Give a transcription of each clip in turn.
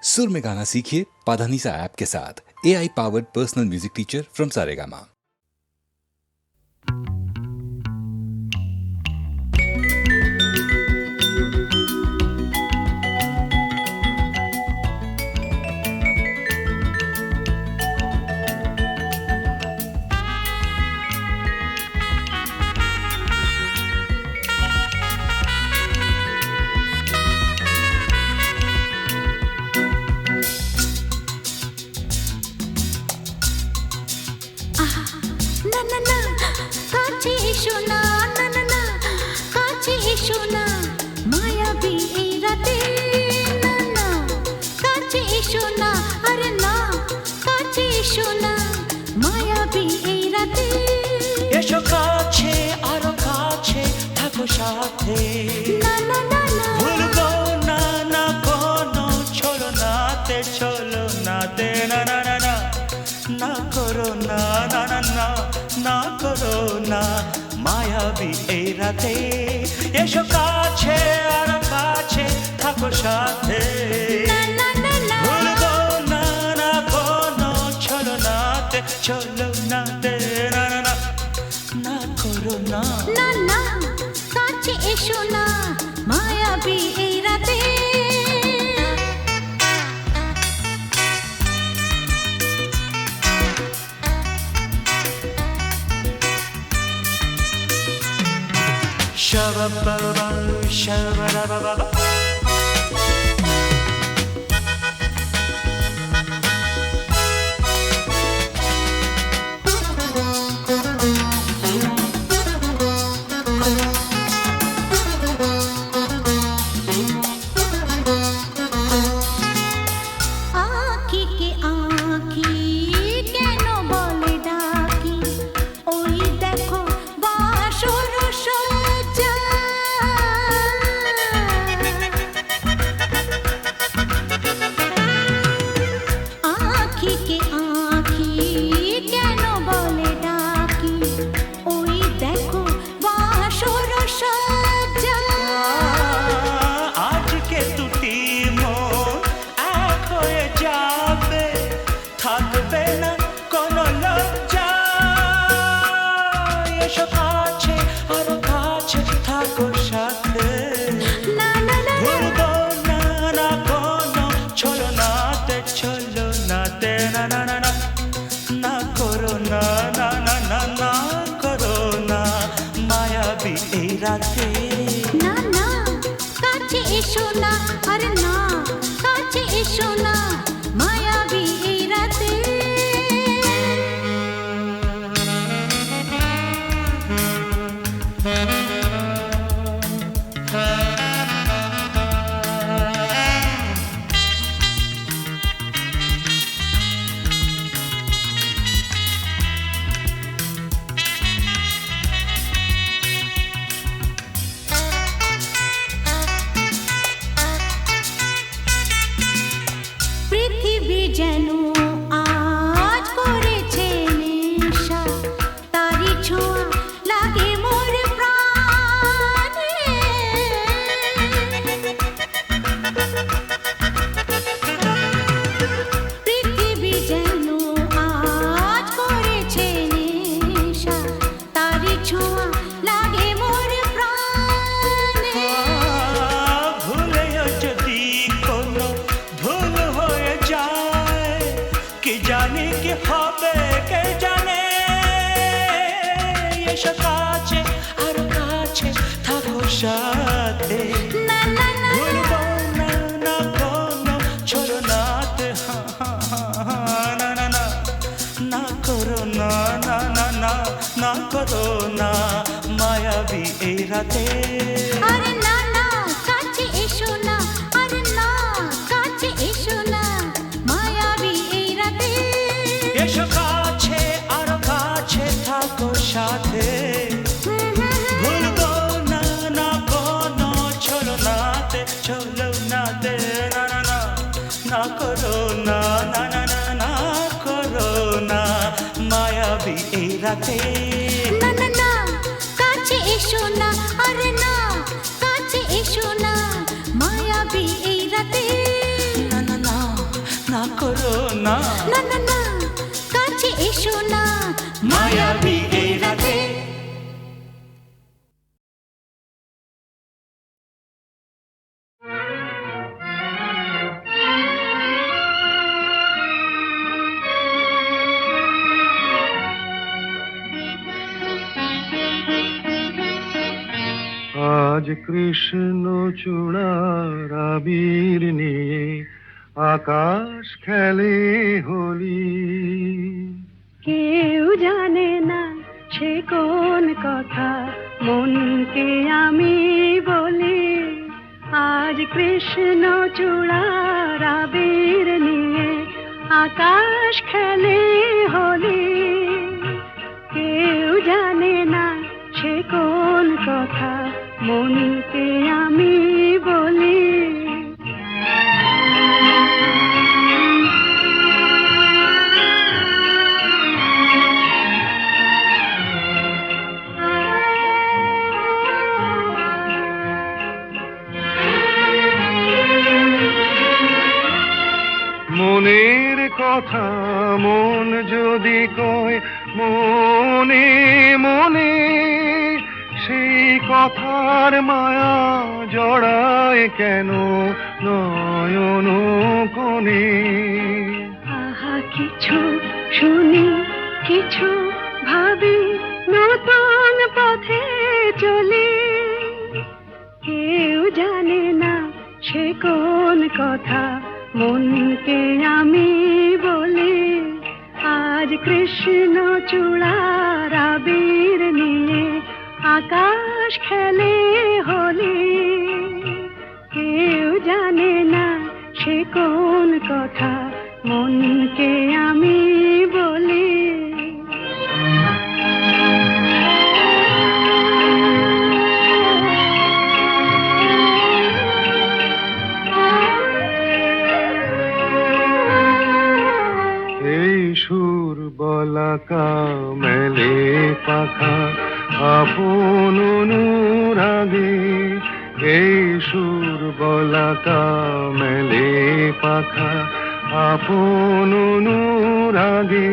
सुर में गाना सीखिए पाधानीसा ऐप के साथ। AI powered personal music teacher from Saregama. এসো কাছে আরো কাছে থাকো সাথে ভুলবো না না কোনো চলো নাতে না না না না না করো না না না না না করো না মায়াবী এই রাতে এসো কাছে আরো কাছে থাকো সাথে ভুলবো না না কোনো চলো নাতে না না না না করো না না না কাছে এসো না মায়াবী এই রাতে Shabba-ba-ba, shabba-da-ba-ba-ba. না না কাছে এসো না আরে না কাছে এসো না মায়াবী এই রাতে যেন আজ করেছে নেশা তারি ছোঁয়া লাগে মোর প্রাণে পৃথিবী যেন আজ করেছে নেশা তারি ছোঁয়া লাগে মোর প্রাণে ভুলেও যদি কোনো ভুল হয়ে যায় কি জানি কি হবে কে জানে এসো কাছে আরো কাছে থাকো সাথে ভুলবো না না কোনো চলো নাতে না না না না করো না না না না না করো না মায়াবী এই রাতে আরে না না কাছে এসো না আরে না কাছে এসো না মায়াবী এই রাতে এসো কাছে আরো কাছে থাকো সাথে ভুলবো না না কোনো চলো নাতে না না না না করো না না না না না করো না মায়াবী এই রাতে না না না কাছে এসো না আরে না কাছে এসো না মায়াবী এই রাতে না না না করো না, না না না কাছে এসো না, মায়াবী এই রাতে। আজ কৃষ্ণ চূড়ার আবির নিয়ে আকাশ খেলে হোলি। কেউ জানে না সে কোন কথা মনকে আমি বলি। আজ কৃষ্ণ চূড়ার আবির নিয়ে আকাশ খেলে হোলি। কেউ জানে না সে কোন কথা মনকে আমি বলি। মনের কথা মন যদি কয় মনে মনে, সেই কথার মায়া জড়ায় কেন নয়ন কোণে। আহা কিছু শুনি কিছু ভাবি নতুন পথে চলি। কেউ জানে না সে কোন কথা মনকে আমি বলি। আজ কৃষ্ণ চূড়ার আবির নিয়ে আকাশ খেলে হোলি। কেউ জানে না সে কোন কথা মনকে আমি বলি। এই সুর বলাকা মেলে পাখা আপন অনুরাগে। এই সুর বলাকা মেলে পাখা আপন অনুরাগে।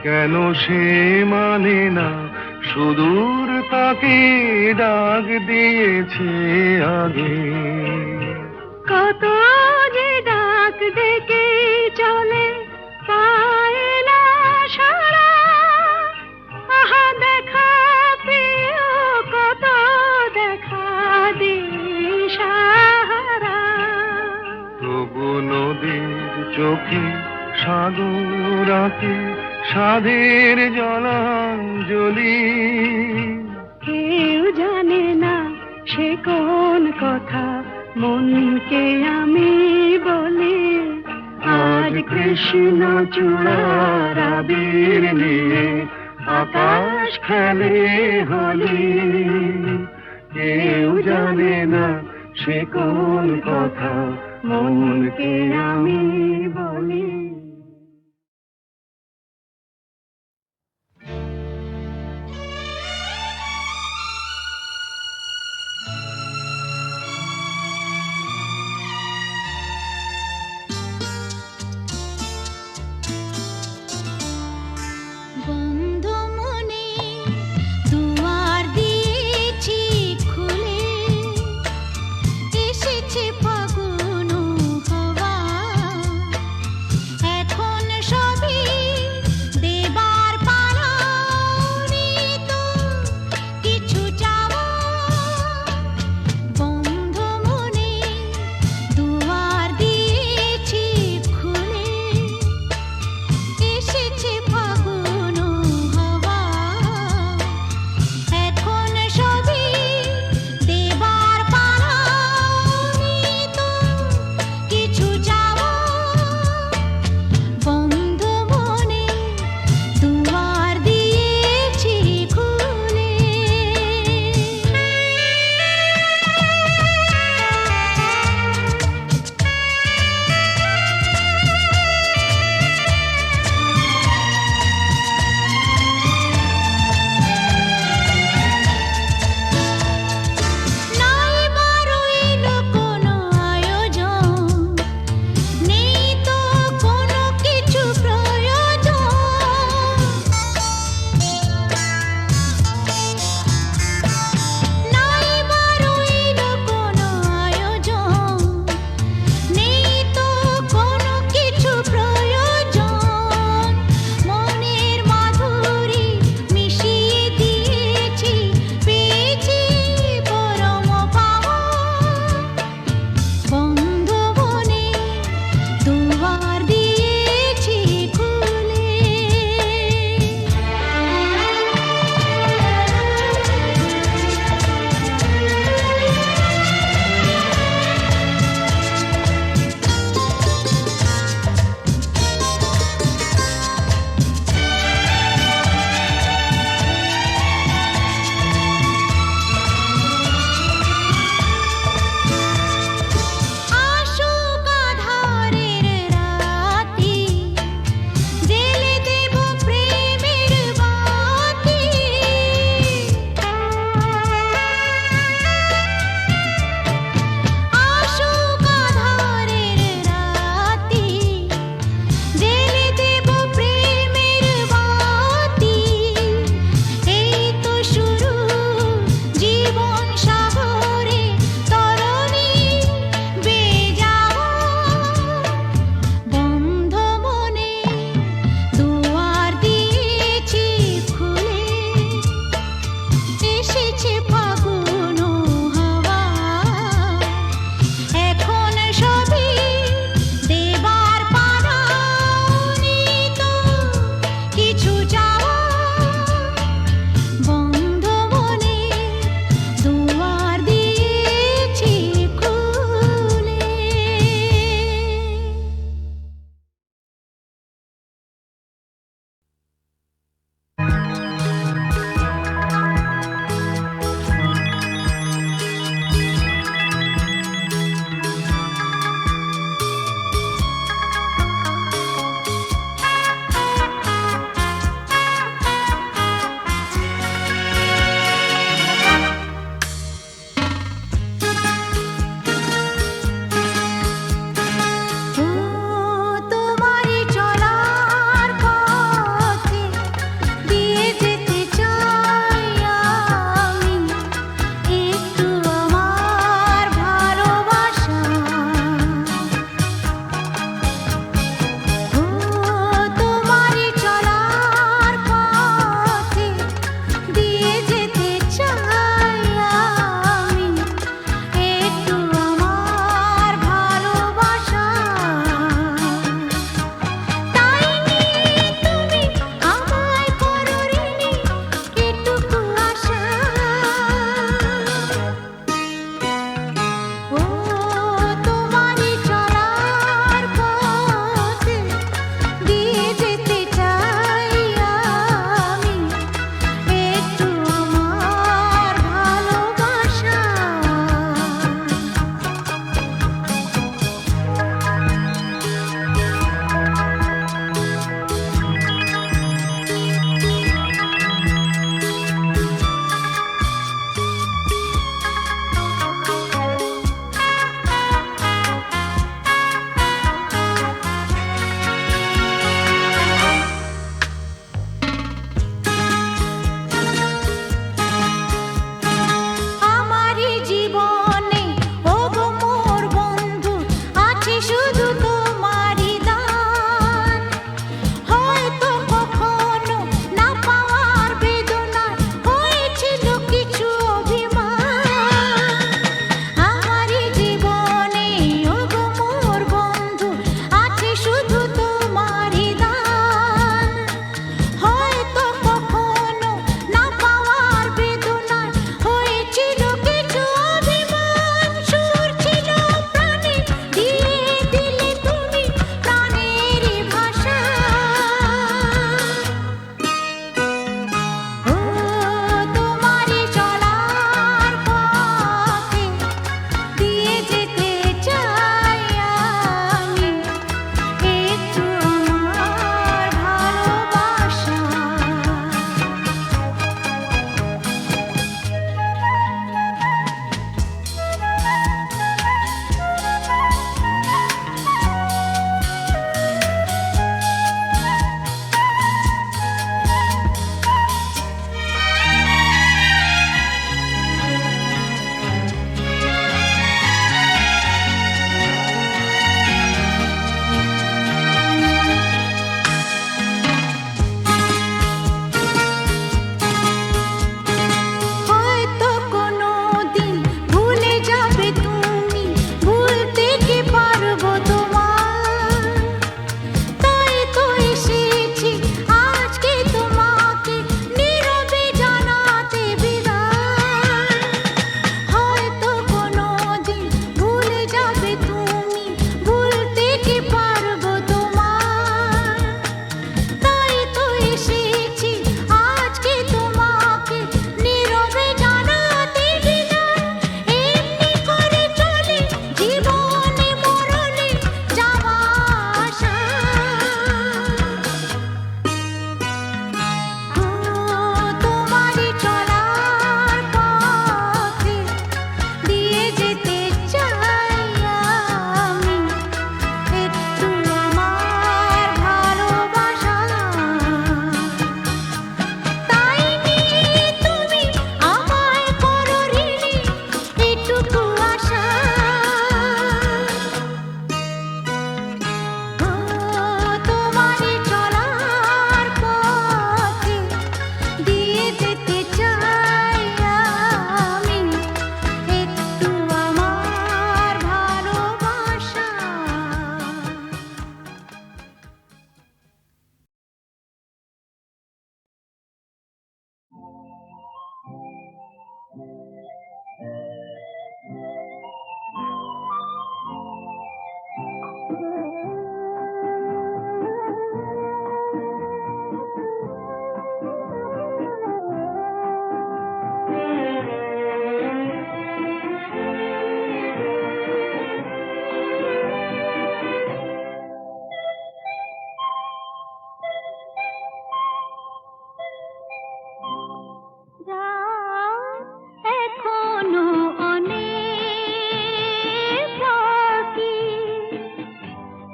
কেন সে মানে না সুদূর তাকে ডাক দিয়েছে আগে। কত যে ডাক ডেকে চলে পায় না সারা। আহা দেখা প্রিয় কত দেখা দিশাহারা। তবু নদীর চোখে সাগর আঁকে সাধের জলাঞ্জলি। কেউ জানে না সে কোন কথা মনকে আমি বলি। আজ কৃষ্ণ চূড়ার আবির নিয়ে আকাশ খেলে হোলি। কেউ জানে না সে কোন কথা মনকে আমি বলি। বন্ধ মনে দুয়ার দিয়েছি খুলে, এসেছে ফাগুন হাওয়া।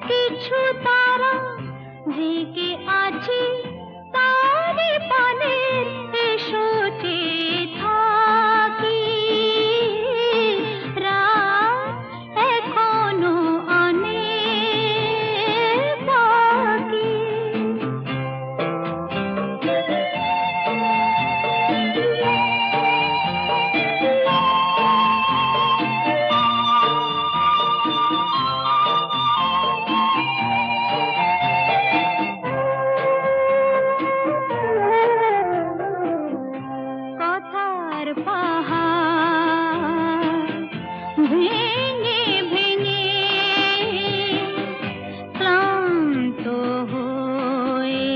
কিছু তারা জেগে আছে তারে পানে এসো চেয়ে থাকি রাত এখনো অনেক বাকি কথার পাহাড় ভেঙে ভেঙে ক্লান্ত হয়ে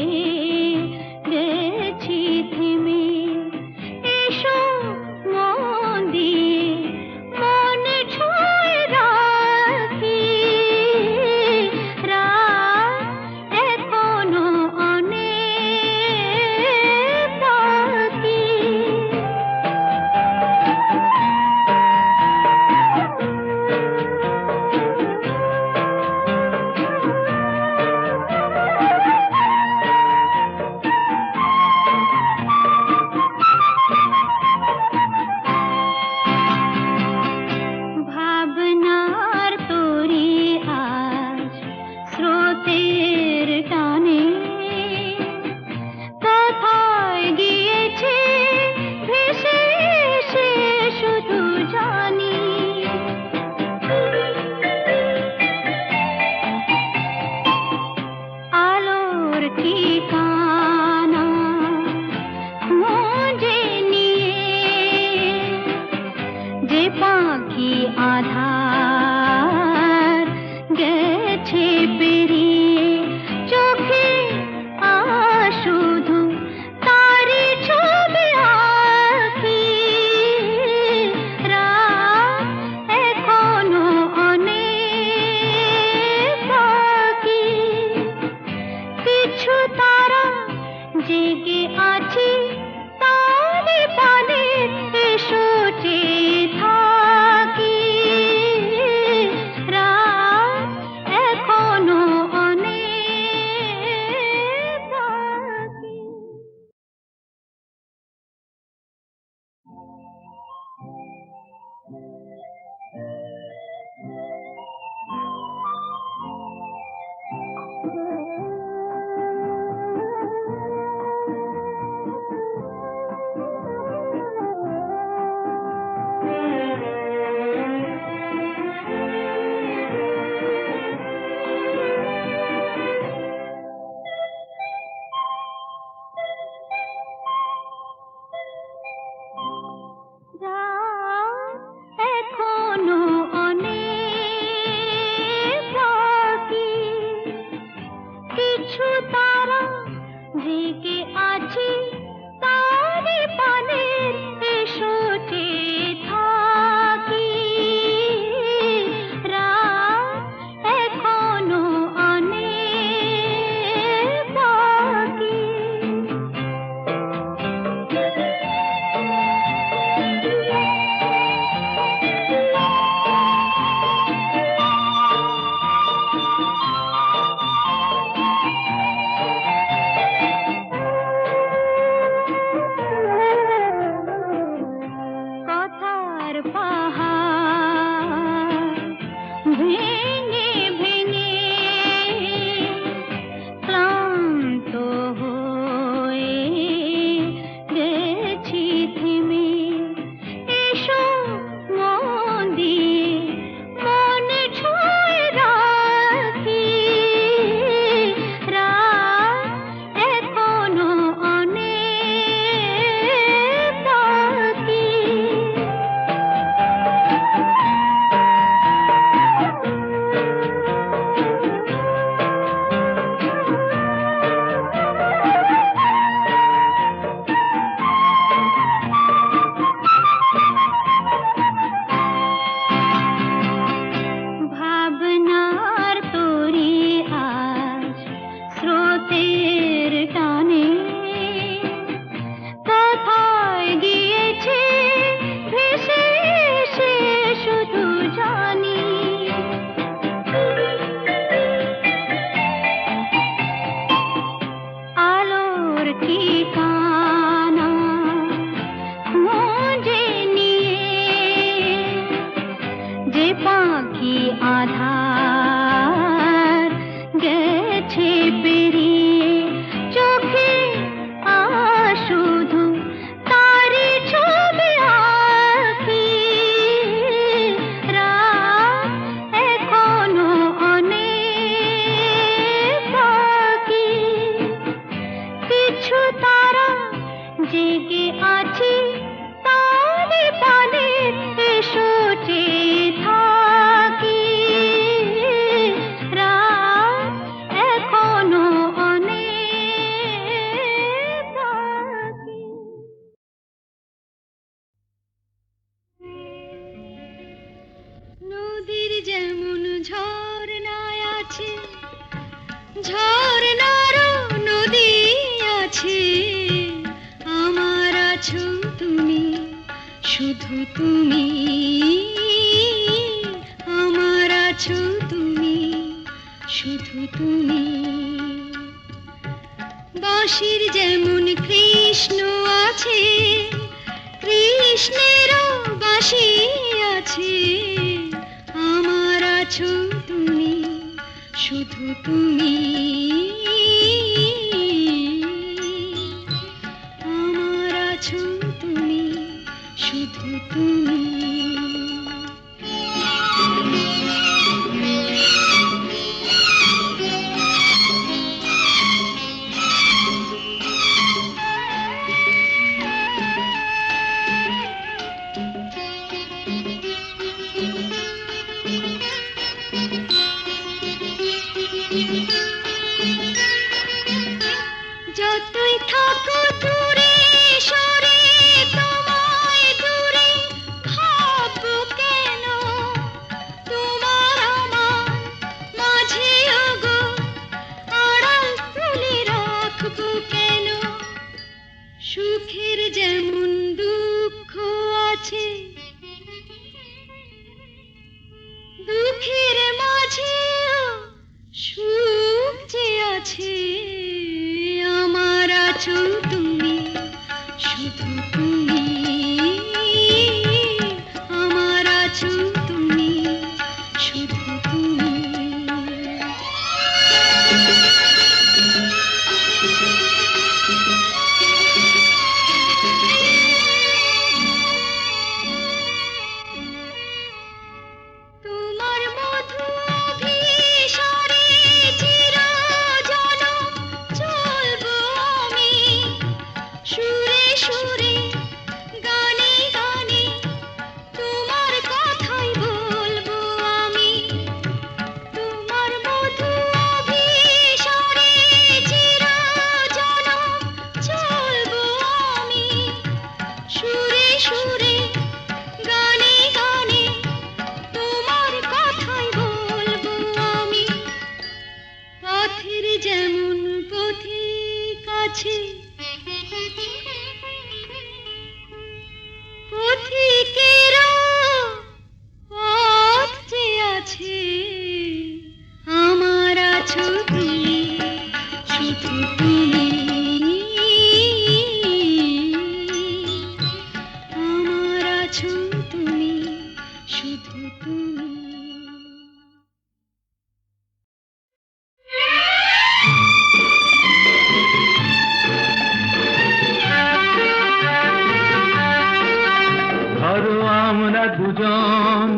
গেছি থেমে এসো মন দিয়ে মন ছুঁয়ে রাখি রাত এখনো অনেক বাকি ভাবনার তোরে আজ স্রোতের টানে কোথায় গিয়েছে ভেসে সে শুধু জানি আলোর ঠিকানা খুঁজে নিয়ে যে পাখি আধার গেছে পেরিয়ে চোখে শুধু তারি ছবি আঁকি রাত এখনো অনেক বাকি কিছু তারা জেগে আছে তারে পানে এসো চেয়ে থাকি রাত এখনো অনেক বাকি রাত এখনো অনেক বাকি কিছু তারা জেগে আছে তারে পানে এসো চেয়ে থাকি রাত এখনো অনেক বাকি ঝর্ণার নদী আছে, আমার আছো তুমি, শুধু তুমি, আমার আছো তুমি, শুধু তুমি। বাঁশির যেমন কৃষ্ণ আছে, কৃষ্ণেরও বাঁশি আছে, আমার আছো তুমি, শুধু তুমি, আমার আছো তুমি, শুধু তুমি। যতই থাকো দূরে সরে, তোমায় দূরে ভাববো কেন, তোমার আমার মাঝে ওগো আড়াল তুলে রাখবো কেন। সুখের যেমন দুঃখ আছে, দুঃখের মাঝেও সুখ যে আছে, আমার আছো তুমি, শুধু তুমি, আমার আছো তুমি, শুধু তুমি। তোমার মধু অভিসারে চিরজনম চলবো আমি, সুরে সুরে গানে গানে তোমার কথাই বলবো আমি। তোমার মধু অভিসারে চিরজনম চলবো আমি, সুরে সুরে গানে গানে তোমার কথাই বলবো আমি। পথের যেমন পথিক আছে, পথিকেরও পথ যে আছে, আমার আছো তুমি, শুধু তুমি, আমার আছো তুমি, শুধু তুমি। ধরো আমরা দুজন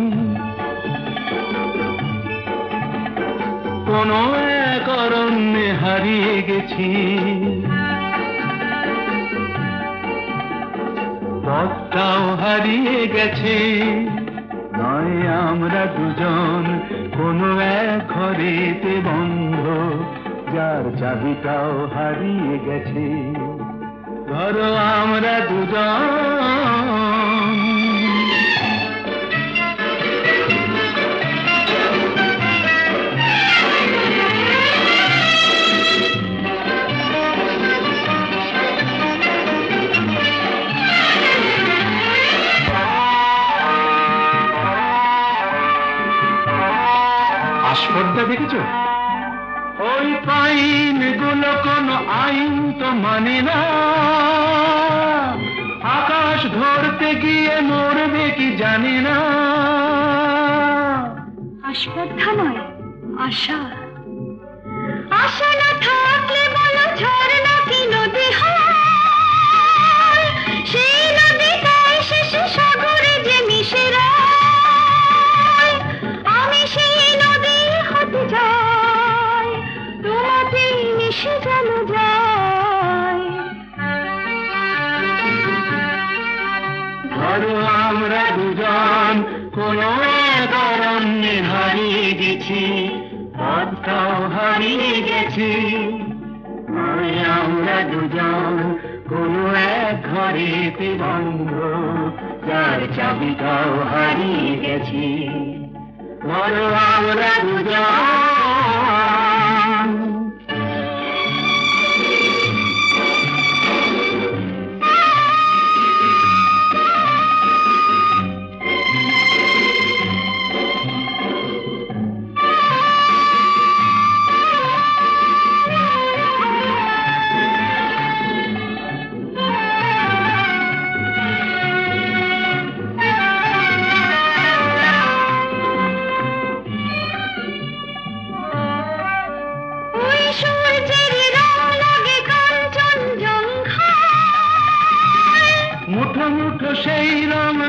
কোনো এক অরণ্যে হারিয়ে গেছি, পথটাও হারিয়ে গেছে। নয় আমরা দুজন কোনো এক ঘরেতে বন্ধ, যার চাবিটাও হারিয়ে গেছে। ধরো আমরা দুজন আস্পর্ধা দেখেছো? ওই পাইন গুলো কোনো আইন তো মানে না, আকাশ ধরতে গিয়ে মরবে কি জানি না। আস্পর্ধা নয়, আশা। আশা না থাকলে বলো ঝর্ণা কি নদী হয়, সেই নদীটাই শেষে সাগরে যে মিশে যায়। আমি সেই নদী হতে যাই, তোমাতেই মিশে যেন যায়। ধরো আমরা দুজন কোনো এক অরণ্যে হারিয়ে গেছি, পথটাও হারিয়ে গেছি। নয় আমরা দুজন কোনো এক ঘরেতে বন্ধ, যার চাবিটাও হারিয়ে গেছি। ধরো আমরা দুজন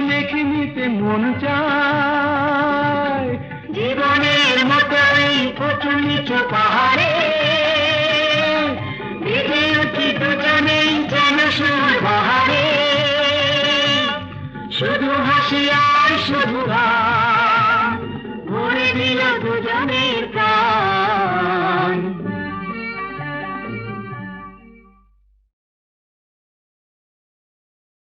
মেখে নিতে মন চায় জীবনের মতো এই উঁচু নিচু পাহাড়ে বেঁধে উঠি দুজনেই যেন সুর বাহারে শুধু হাসি আর শুধু গান ভরে দিল দুজনের প্রাণ